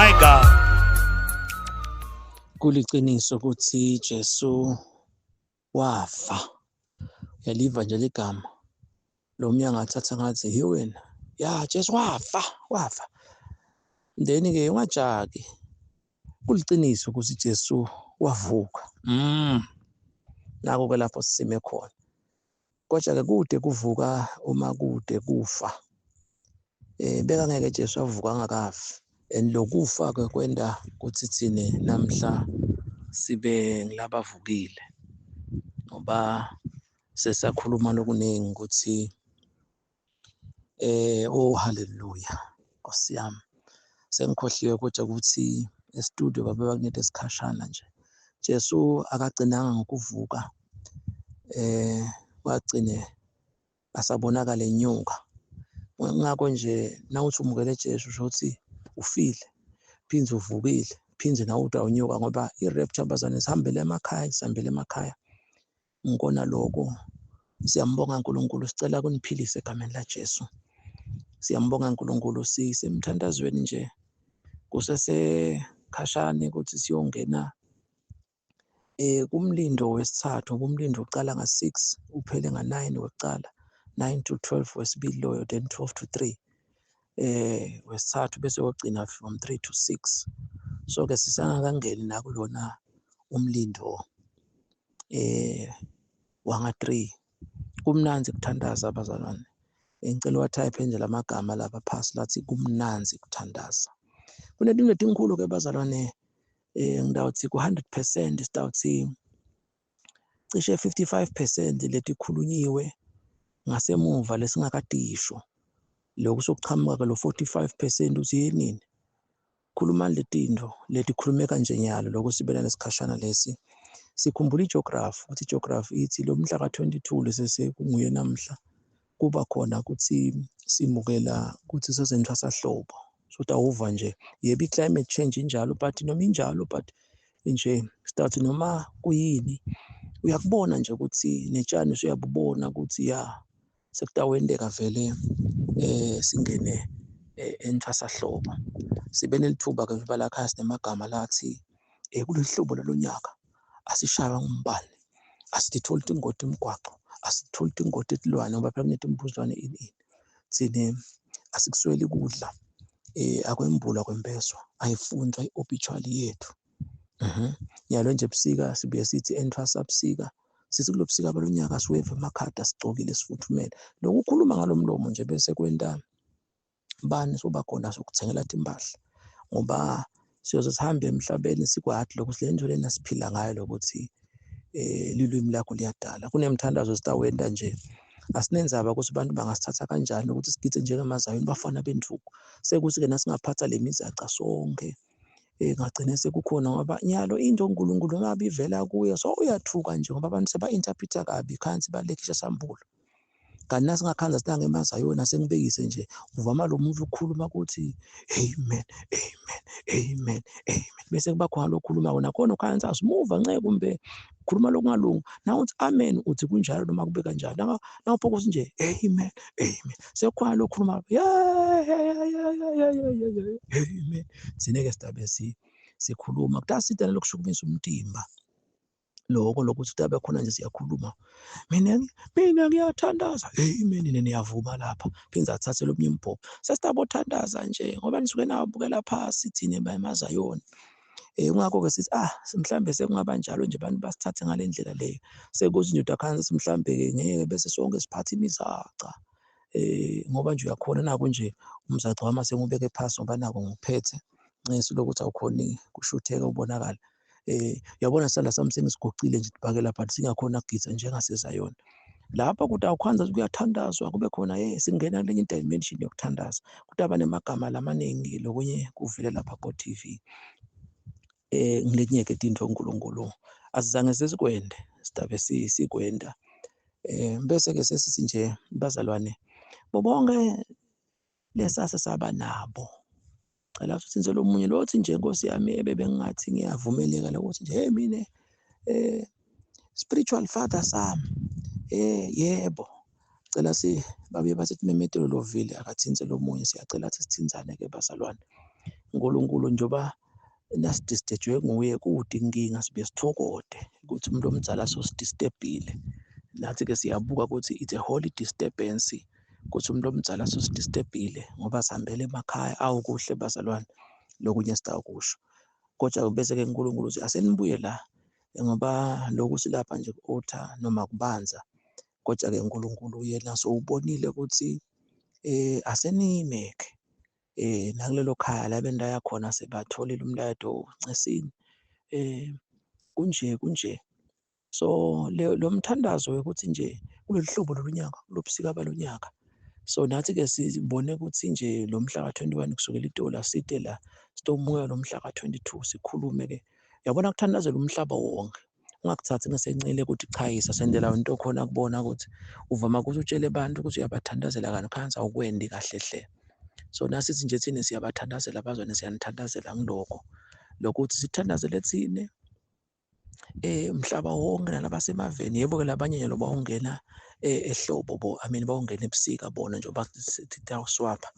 my God. Kuliqiniso ukuthi Jesu wafa. Uyaliva nje ligama. Lo mnyanga athatha ngathi hi wena. Ya Jesu wafa. Then-ke ungajaki. Kuliqiniso ukuthi Jesu wavuka. Nako ke lapho sisime khona. Kodwa-ke kude kuvuka uma kude kufa. Beka ngeke Jesu avuka angakafi. And lokufa-ke kwenda ukuthi thine namhla sibe ngilabavukile. Ngoba sesakhuluma lokuningi ukuthi oh hallelujah Nkosi yami. Sengikhohliwe kodwa ukuthi e-studio babebakulethe isikhashana nje. Jesu akagcinanga ngokuvuka. Wagcine asabonakala enyuka. Ngakho nje nawuthi umukele Jesu usho ukuthi ufile, phinze uvukile, phinze nawe uthi awunyuka ngoba i-rapture bazane sihambele emakhaya. Ngikona lokho siyambonga uNkulunkulu, sicela kuniphilise egameni laJesu. Siyambonga uNkulunkulu, sisemthandazweni nje kusesekhashane ukuthi siyongena kumlindo wesithathu. Kumlindo uqala nga-6 uphele nga-9 wekuqala, 9 to 12 wesibili loyo, then 12 to 3 wesithathu bese wogcina from 3 to 6. So-ke sisangakangeni nakulona umlindo wanga-3. Kumnanzi kuthandaza abazalwane. Ngicela watype nje lamagama lapha phasi lathi kumnanzi kuthandaza. Kunezinto ezinkulu ke bazalwane, ngidawuthi ku-100% sidawuthi cishe 55% letikhulunyiwe ngasemuva lesingakadisho. Lokhu sokuchamuka ke lo 45% uthi yini? Khuluma letinto letikhulumeka nje nyalo lokho sibela nesikhashana lesi. Sikhumbula igeography, ukuthi igeography ithi lo mhla ka-22 lesekunguye namhla kuba khona ukuthi simukela ukuthi sezentwasahlobo. So awuva nje yebo i-climate change injalo but noma injalo but nje start noma kuyini uyakubona nje ukuthi netshani usuyabubona ukuthi ya sekutawendeka vele singene entwasahlobo. Sibe nelithuba ke balakha sinemagama lathi kulihlobo lalonyaka asishaywa ngumbane, asitholi ingoti emgwaqo, asitholi ingoti etilwane ngoba phela kunethe imbuzwane ini. Thine asikusweli kudla. Akwembula kwempeswa, ayifunzwa i-obituary yethu. Nyalo nje ebusika sibuye sithi entwasabusika, sithi kulo busika balonyaka siweve emakhada sigcokile sifuthumele. Lokukhuluma ngalomlomo nje bese kwenta bani soba khona sokuthengela impahla ngoba siyoze sihambe emhlabeni sikwathi lokho le nto lena siphila ngayo lokuthi lilwimi lakho liyadala. Kunemthandazo sitawenda nje. Asinenzaba ukuthi abantu bangasithatha kanjani ukuthi sigide njengamazayoni bafana benduku. Sekuthi ke nasingaphatha le mizaca sonke ngagcine sekukhona ngoba nyalo into uNkulunkulu ngabe ivela kuye so uyathuka nje ngoba abantu seba-interpreta kabi khansi balekisha sambulo. Kanti nasingakhanza sinanga emazayoni asengibekise nje uvama lo muntu ukukhuluma ukuthi amen, amen, amen, amen. Bese kuba khona lokukhuluma wona khona ukhansi asimuva nceke kumbe khuluma lokungalungi. Nawu uthi amen uthi kunjalo noma kube kanjani. Nawuphokoza nje amen, amen. Sekukhona lokukhuluma amen. Sineke sidabe sikhuluma kudasida lokushukumisa umtimba. Lokho lokuthi kutabe khona nje siyakhuluma. Mina ngiyathandaza. Amen niyavuma lapha. Phinza athathe lo munye umbhobho. Sesithabothandaza nje ngoba nisuke nawubukela phasi thina emazayoni. Ungakho ke sithi mhlambe sekungaba njalo nje abantu basithathe ngalendlela leyo. Sekuthi nje udakhanza mhlambe ke ngeke bese sonke siphatha imizaca. Ngoba nje uyakhona nako nje umzaca wami sengubeke phasi ngoba nako ngiphethe. Ngeso lokuthi awukhoni kushutheka ubonakala. Uyabona sala sami sengisigocile nje ibhakela but singakhona kugitha njengasezayona. Lapha kuthi awukhanza kuyathandazwa kube khona singena kwenye dimension yokuthandaza. Kutaba nemagama lamaningi lokunye kuvile lapha ko TV. Ngilenyeke into uNkulunkulu asizange sesikwende sidabe sikwenda. Bese ke sesithi nje bazalwane bonke lesase saba nabo. Cela ukuthi nje lo munye lothi nje Nkosi yami ebebengathi ngiyavumeleka lokuthi nje mina spiritual father sami yebo cela babuye bathi memedelo lovile akathinze lo munye siyacela ukuthi sithinzane ke bazalwane uNkulunkulu njengoba nasidistejwe nguye kude inkinga sibe sithokode ukuthi umuntu omdala sosidistebhile. Nathi-ke siyabuka ukuthi it's a holy disturbance ukuthi umuntu omdala sosidistebhile ngoba sihambele emakhaya awukuhle bazalwane lokunye sitakusho. Kodwa bese-ke uNkulunkulu uthi asenibuye la ngoba lokhu silapha nje ku-altar noma kubanza. Kodwa-ke uNkulunkulu yena sowubonile ukuthi asenime-ke nakulelo khaya la benilaya khona sebatholile umlayeto ncesini kunje. So lo mthandazo ukuthi nje kulolu hlobo lolunyaka lobusika balonyaka. So nathi-ke sibone ukuthi nje lo mhla ka-21 kusukela iTola side la sitomuka lo mhla ka-22 sikhulume-ke. Yabona kuthandazela umhlaba wonke. Ungakuthathi ngesencele ukuthi chayisa sendela into khona kubona ukuthi uvama ukuthi utshele abantu ukuthi uyabathandazela kanti khansi awukwendi kahle hle. So nasithi nje thina siyabathandazela abazwane siyanithandazela ngilokho lokuthi sithandazele thine umhlaba wonke nalabasemaveni. Yebo-ke labanye nje bawungena ehlobo bawungena ebusika bona njengoba sithi tawuswapha.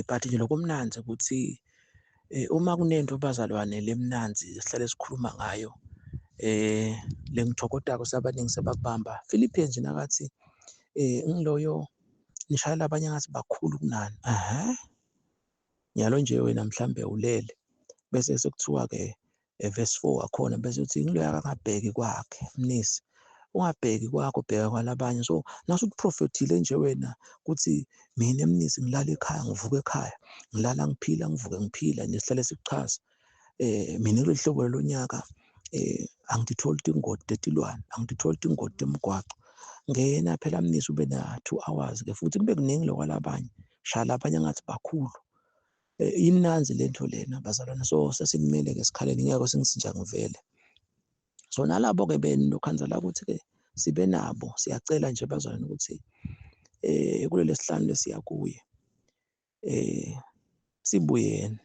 But nje lokumnanzi ukuthi uma kunento bazalwane lemnanzi sihlale sikhuluma ngayo lengithokodako sabaningi sebakubamba. Philippians nakathi ngiloyo nishayela abanye ngathi bakhulu kunani. Nyalo nje wena mhlambe ulele bese sekuthiwa-ke verse 4 wakhona bese uthi ngiloya akangabheki kwakhe mnisi. Ungabheki kwakho bheka kwalabanye. So naso ukuprofethile nje wena ukuthi mina emnisi ngilala ekhaya ngivuka ekhaya, ngilala ngiphila ngivuke ngiphila nesihlale sikuchaza. Mina kulolu hlobo lonyaka angitholi ingodi etilwane, angitholi ingodi emgwaqo. Ngena phela mnisi ube na 2 hours-ke futhi kube kuningi lokwalabanye. Shala abanye ngathi bakhulu. Imnanzi lento lena bazalwane. So sesimele-ke sikhalele ngeke singisinja ngivele. So nalabo-ke benokhanza la ukuthi-ke sibe nabo siyacela nje bazalwane ukuthi kuleli sihlanu lesiya kuye sibuyeni.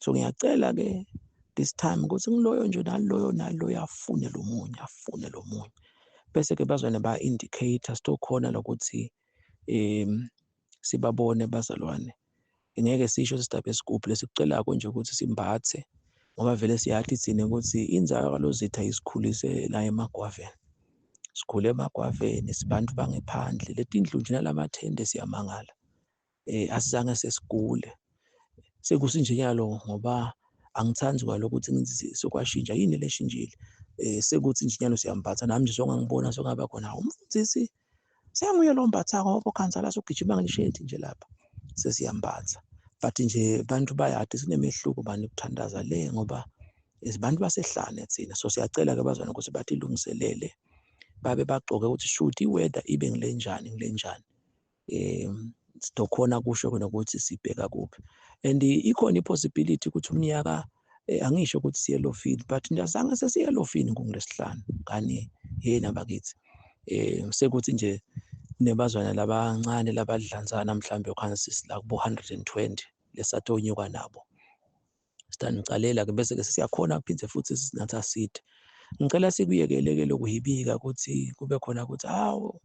So ngiyacela-ke this time ukuthi ngiloyo nje naloyo afune lo munye. Bese-ke bazalwane ba-indicator sitokhona lokuthi sibabone bazalwane. Ngeke sisho sidaba esigubhu lesikucelako nje ukuthi simbathe ngoba vele siyathi thina ukuthi inzalo zitha isikhulise la emagwaveni. Sikhule emagwaveni sibantu bangephandle letindlu nje nalamathende siyamangala. Asizange sesigule. Sekusinjenyalo ngoba angithandi kwalokho ukuthi ngithi sokwashintsha yini leshintshile. Sekuthi nje nyalo siyambatha nami nje songangibona songaba khona umfundisi senguye lo mbatha ngoba khanza la sogijima ngelishedi nje lapha sesiyambatha. But nje abantu bayade sinemehluko bani kuthandaza le ngoba isibantu basehlane thina. So siyacela-ke bazwana ukuthi bathi ilungiselele babe bagcoke ukuthi shoot iweather ibe ngilenjani. Sitokhona kusho khona ukuthi sibheka kuphi. And ikhona ipossibility ukuthi umnyaka angisho ukuthi siye field but ndiyazange sesiye field ngolesihlanu kani yena bakithi. Sekuthi nje nebazwana labancane labadlanzana mhlambe okhansi sila kubo 120 lesatonyuka nabo. Sitanicalela-ke bese-ke siyakhona kuphinde futhi sinathi aside. Ngicela sikuyekele-ke lokuhibika ukuthi kube khona ukuthi hawu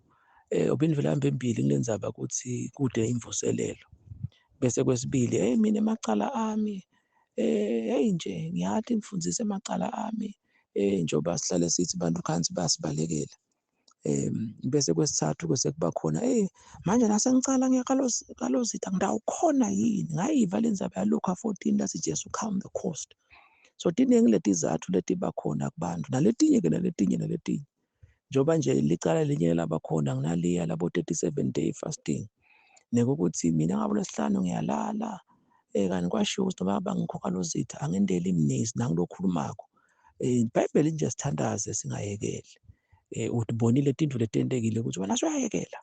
ubindlulamba embili kulendzaba ukuthi kude imvuselelo. Bese kwesibili mina emacala ami nje ngiyathi ngifundise emacala ami njengoba sihlale sithi bantu khansi bayasibalekela. Bese kwesithathu kwesekuba khona manje nasengicala ngiyakalozitha ngidawukhona yini ngayiva lendzaba yaLuka 14 lathi Jesu come the cost. So tiningi leti zathu leti bakhona kubantu naletinye-ke naletinye njengoba nje licala linye labakhona nginaliya labo 37 day fasting nekukuthi mina ngabo lesihlanu ngiyalala kanti kwashiwo ukuthi noma bangikhokha lozitha angendeli imnisi nangilokhulumako. iBhayibheli nje sithandaze singayekeli. Utibonile tindlu letendekile ukuthi wena suyayekela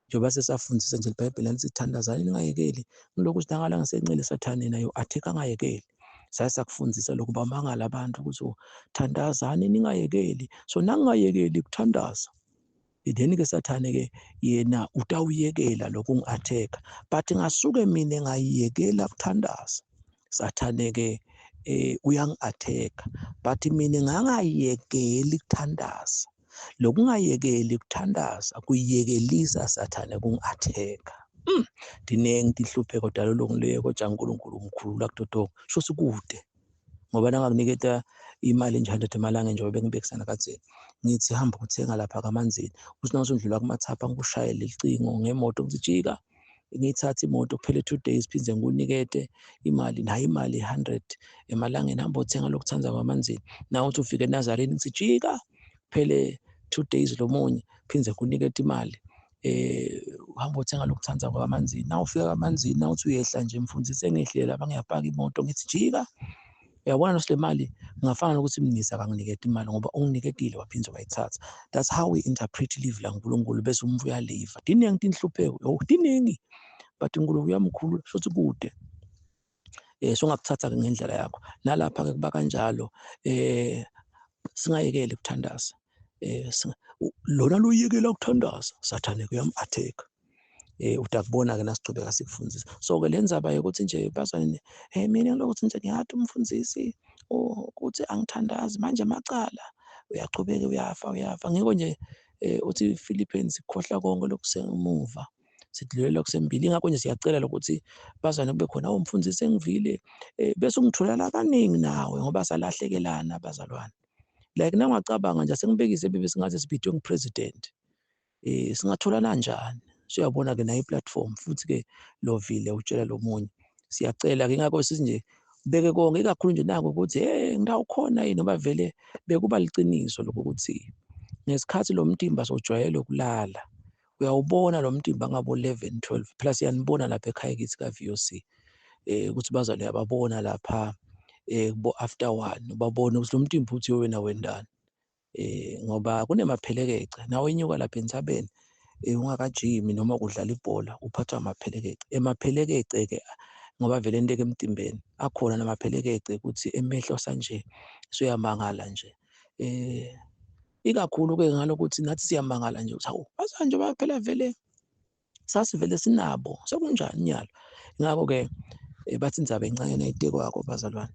njengoba sesafundisa nje iBhayibheli lithi thandazani ningayekeli ngilokhu sidangala ngisencele sathane nayo athika angayekeli. Sayasakufundisa lokhu bamangala abantu ukuthi thandazani ningayekeli. So nangingayekeli kuthandaza then-ke sathane-ke yena utawuyekela lokhu ungi-attack but ngasuke mina ngayiyekela kuthandaza sathane-ke uyangi-attack but mina ngangayekeli kuthandaza. Lokungayekeli kuthandaza kuyiyekelisa sathane kungi-attack. Diningi inhlupheko dala olungileyo kodwa uNkulunkulu umkhulu kutotoku sho sikude ngoba nangakuniketa imali nje 100 emalanga nje bengibekisana kadzeni ngithi hamba ukuthenga lapha kaManzini uthi nawusundlula kuMathapha ngikushayele icingo ngemoto ngithi jika ngiyithatha imoto kuphele 2 days phindze ngikunikete imali nayo imali 100 emalangeni hamba uthenga lokuthanza kwaManzini nawe uthi ufike eNazarene ngithi jika kuphele 2 days lo munye phindze kunikete imali uhamba uthenga lokuthanza kwaManzini nawe ufika kaManzini nawe uthi uyehla nje mfundisi engehlile lapha ngiyapaka imoto ngithi jika uyabona nose le mali ngafana nokuthi mnisa akanginikete imali ngoba unginiketile waphindze wayithatha. That's how we interpret live la uNkulunkulu bese umuntu uyaliva diningi inhlupheko diningi but uNkulunkulu uyamkhulu shothi kude songakuthatha ngendlela yakho nalapha ke kuba kanjalo singayekele ukuthandaza lona loyekela ukuthandaza sathane kuyam-attack utakubona ke nasichubeka sikufundisa so ke lenzaba ukuthi nje bazane mina ngilokuthi nje ngiyathi umfundisi ukuthi angithandazi manje amacala uyachubeka uyafa ngiko nje uthi Philippians ikhohla konke lokusemuva sidlulela kusembili ingakho nje siyacela ukuthi bazane kube khona umfundisi engivile bese ungitholela abaningi nawe ngoba salahlekelana abazalwane like nangacabanga nje sengibekise bebe singaze sibhidwe ngipresident singatholana kanjani siyabona ke nayo iplatform futhi ke lovile utshela lo munye siyacela ke ingakho sithi nje beke konke ikakhulu nje nako ukuthi ngidawukhona yini ngoba vele bekuba liciniso lokho ukuthi ngesikhathi lo mtimba sojwayele ukulala uyawubona lo mtimba ngabo 11 12 plus yanibona lapha ekhaya kithi ka VOC ukuthi bazali yababona lapha after 1 ubabone ukuthi lo mtimba uthi wena wendani ngoba kunemaphelekeche nawe inyuka lapha entsabeni ungakajimi noma kudlala ibhola uphathwa amaphelekeche emaphelekeche ke ngoba vele into emtimbeni akhona namaphelekeche ukuthi emehlo sanje suyamangala nje ikakhulu ke ngalokuthi nathi siyamangala nje ukuthi hawu basanje baphela vele sasivele sinabo sekunjani nyalo ngakho ke bathi indzaba encane nayiteko yakho bazalwane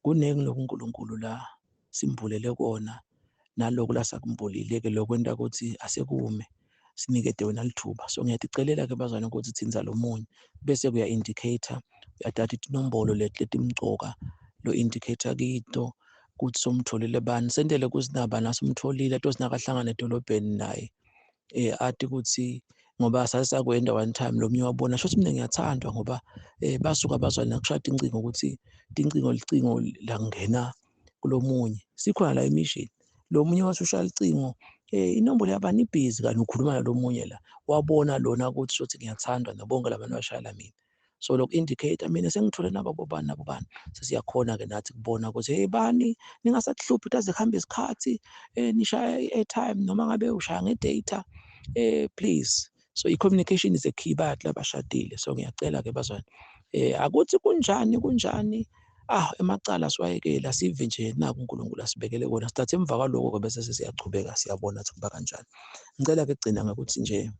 kunengi lokuNkulunkulu la simbulele kona naloku la sakumbulile ke lokwenta ukuthi asekume sinikede wena lithuba so ngiyaticelela ke bazalwane ukuthi thinza lo munye bese kuya indicator uyathatha inombolo letimcoka lo indicator kito ukuthi somtholile bani sendele kusinaba nasumtholile tosinakahlangana edolobheni naye athi ukuthi ngoba sasakwenda one time lo mnye wabona shothi mina ngiyathandwa ngoba basuka bazwana kushada incingo ukuthi licingo la ngena kulomunye sikhona la emission lo munye wasushaya icingo inombolo yabani ibhizi kanti ukhuluma nalomunye la wabona lona ukuthi shothi ngiyathandwa nabonke labantu bashayela mina so lokhu indicator mina sengithole nabo bobani sesiyakhona ke nathi kubona ukuthi hey bani ningasahluphi taze kuhambe isikhathi nishaya i-airtime noma ngabe ushaya ngedata please so i-communication is a key bathi labashadile so ngiyacela ke bazwane akuthi kunjani emacala siwayekela sive nje naku uNkulunkulu asibekele kona sithathe emva kwaloko ke bese siyachubeka siyabona ukuthi kuba kanjani ngicela ke kugcina ngakuthi nje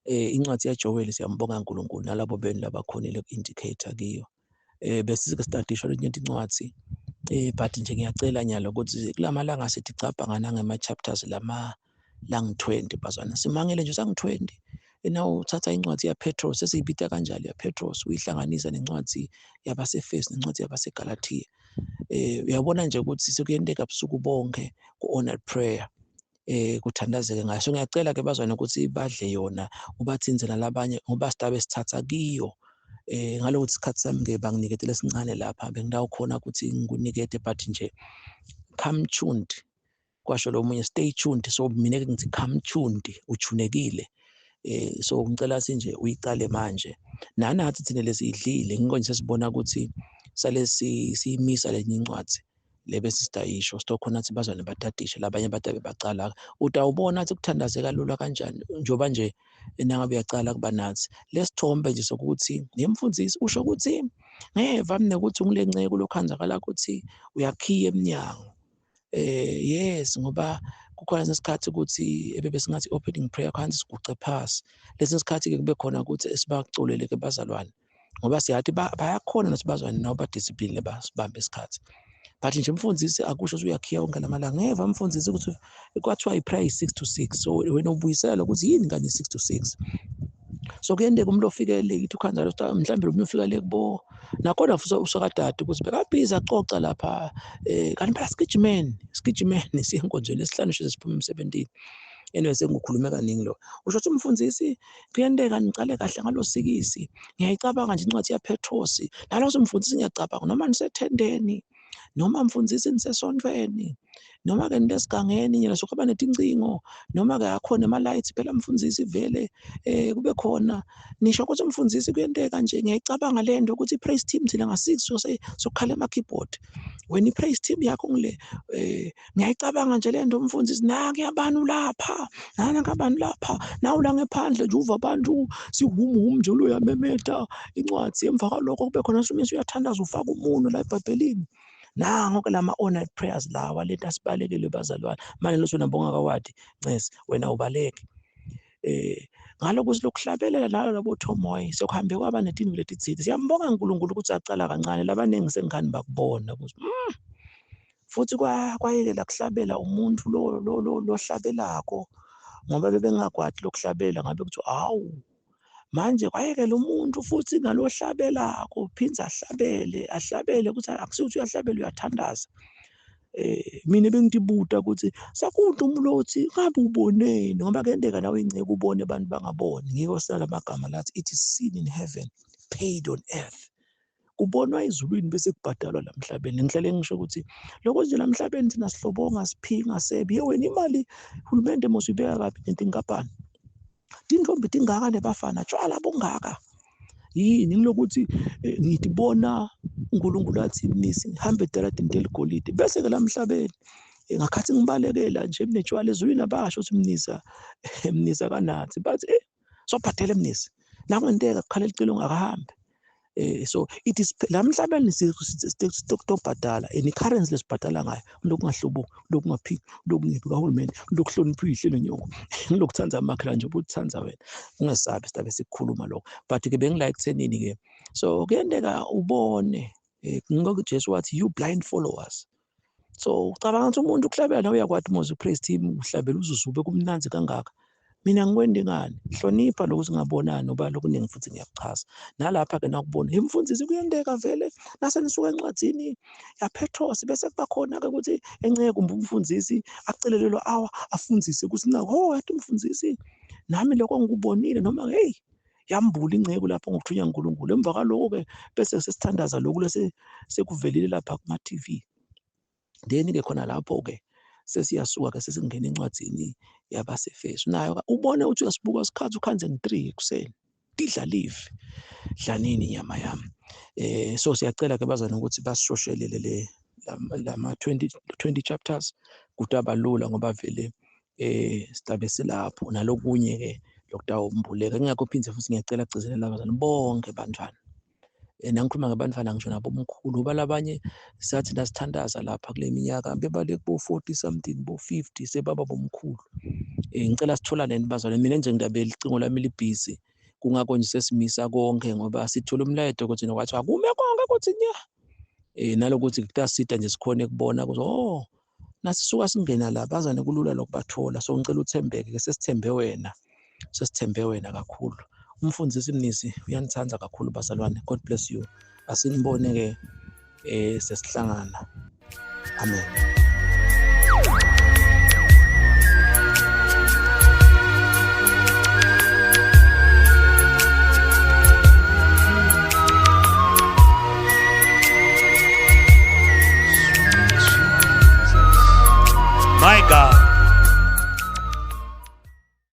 incwadi yaJoel siyambonga uNkulunkulu nalabo beni labakhonile ku-indicator kiyo bese sike startisha lenye incwadi but nje ngiyacela nyalo ukuthi kulamalanga sithi cabanga ngama chapters langu-20 bazwana simangele nje sangu-20 nawo uthatha incwadi yaPetros sesiyibita kanjalo yaPetros uyihlanganisa nencwadi yabaseFesi nencwadi yabaseGalatia uyabona nje ukuthi sekuyenteka ubusuku bonke ku-honored prayer kuthandazeke ngayo so ngiyacela ke bazwane ukuthi badle yona ubathinze nalabanye ngoba sidabe sithatha kiyo ngalokuthi isikhathi sami ke banginiketele sincane lapha bengidawukhona ukuthi ngikunikete but nje come tuned kwasho lo munye stay tuned so mina ke ngithi come tuned uchunekile so ngicela sinje uyicale manje nanathi thina lesiyidlile ngiko nje sesibona ukuthi sale siyimisa lenye incwadi lebe sisidayisho stokhona athi bazwane batadishe labanye batabe bacala utawubona athi kuthandazeka lula kanjani njoba nje nangabe uyacala kuba nathi lesithombe nje sokuthi nemfundisi usho ukuthi ngeva mina ukuthi ungilenceke lokhanzakala ukuthi uyakhiya eminyango yes ngoba kukhona isikhathi ukuthi ebebe singathi opening prayer khansi siguce phasi lesi sikhathi ke kube khona ukuthi esibaculele ke bazalwane ngoba siyathi bayakhona nasibazwane nawo ba discipline basibambe isikhathi but nje umfundisi akusho ukuthi uyakhiya wonke lamalanga ngeva umfundisi ukuthi kwathiwa iprayer 6 to 6 so wena ubuyisela ukuthi yini ngani 6 to 6 So kuyendeka umuntu ofike late ukhanza mhlawumbe lo ufika le kubo nakhona futhi usakadade ukuthi bekabhiza axoxa lapha kanti phela sigijimeni siye enkonzweni esihlanu siphume emsebenzini. Anyway sengikhulume kaningi lo. Usho ukuthi umfundisi kuyendeka ngicale kahle ngalosikisi. Ngiyayicabanga nje incwadi yaPetros. Nalowo umfundisi ngiyacabanga noma nisethendeni noma mfundisi nisesontweni noma ke nilesigangeni nyela sokuba netincingo noma ke akhona ama-lights phela mfundisi vele kube khona nisho ukuthi umfundisi kuyenteka nje ngiyayicabanga le nto ukuthi i-praise team thina nga-6 sokukhala ama-keyboard wena i-praise team yakho ngile ngiyayicabanga nje le nto umfundisi nanke abantu lapha nawu la ngephandle nje uva abantu sihumuhumu nje lo yamemeta incwadi emva kwalokho kube khona sumise uyathandaza ufaka umuno la eBhayibhelini. Nango-ke lama-honored prayers lawa lento asibalekile bazalwane manje lothi wena bongakawadi ncesi wena ubaleke ngalokho silokuhlabelela labo Thomoy sekuhambe kwaba netinto letithile siyambonga uNkulunkulu ukuthi acala kancane labaningi sengani bakubona ukuthi futhi kwayekela kuhlabela umuntu lo hlabelako ngoba bebengakwathi lokuhlabela ngabe kuthi hawu manje kwayekela umuntu futhi ngalohlabelako phinza ahlabele ukuthi akusuthi uyahlabela uyathandaza. Mina bengidibuda ukuthi sakude umlothi ngabe uboneni ngoba kuyendeka nawe inceke ubone abantu bangaboni ngiko sala magama lathi it is seen in heaven paid on earth. Kubonwa ezulwini bese kubhadalwa la emhlabeni. Ngihlale ngisho ukuthi lokho nje la emhlabeni thina sihlobonga siphinga sebi wena imali uhulumende mosibeka kabi nentinkampani tintombi tingaka nebafana tshwala bongaka yini ngilokuthi ngithi bona uNkulunkulu athi mnisi ngihambe etaradini deligolide bese ke la emhlabeni ngakhathi ngibalekela nje eminetshwala ezulwini abasho ukuthi mnisa kanathi bathi sobhadela mnisi nakungenteka kukhala licelo ngakahambi. So it is la emhlabeni sitokubhadala and i-currency lesibhadala ngayo lokungahlobo lokungaphiki lokungibi kahulumeni lokuhlonipha ihlelo nyoko lokuthanza amakhala nje ubuthanza wena ungesabi sidabe sikhuluma lokho but ke bengila ekuthenini ke so kuyendeka ubone ngoba uJesu wathi you blind followers. So ucabanga ukuthi umuntu ukuhlabela nawe uyakwathi moze praise team uhlabela uzuzube kumnanzi kangaka. Mina ngikwendi ngani hlonipha lokuthi ngabonani ngoba lokuningi futhi ngiyakuchaza nalapha ke nakubona imfundisi kuyendeka vele nase nisuka encwadzini yaPetros bese kuba khona ke ukuthi enceke kumbe umfundisi acelelelwa afundzise ukuthi nawo yathi umfundisi nami lokho ngikubonile noma hey yambula inceke lapho ngokuthunya uNkulunkulu emva kaloko ke bese sesithandaza lokhu lese sekuvelile lapha kuma TV. Then ke khona lapho ke sesiyasuka ke sesingena encwadzini yabaseFesu nayo ubone ukuthi uyasibuka isikhathi ukhanze ngo3 ekuseni tidla live dlanini inyama yami. So siyacela ke bazana ukuthi basishoshelele lama 20 chapters kutabalula ngoba vele sidabe silapho nalokunye ke lokutawumbuleka ngiyakho phindze futhi ngiyacela agcizelela abazana bonke bantwana. Nangikhuluma ngabantwana ngisho nabo omkhulu ngoba labanye sathi nasithandaza lapha kule minyaka bebale kubo 40 something bo 50 sebaba bomkhulu. Ngicela sitholane nibazalwane mina nje ngidabe licingo lami libhizi kungakho nje sesimisa konke ngoba sithola umlayedo ukuthi nokwathi akume konke ukuthi nya nalokuthi kutasida nje sikhone kubona ukuthi nasisuka singena la bazane kulula lokubathola. So ngicela uthembeke ke sesithembe wena kakhulu. Umfundisi mnisi uyanithanda kakhulu bazalwane. God bless you. Asinibone ke sesihlangana. Amen. My God.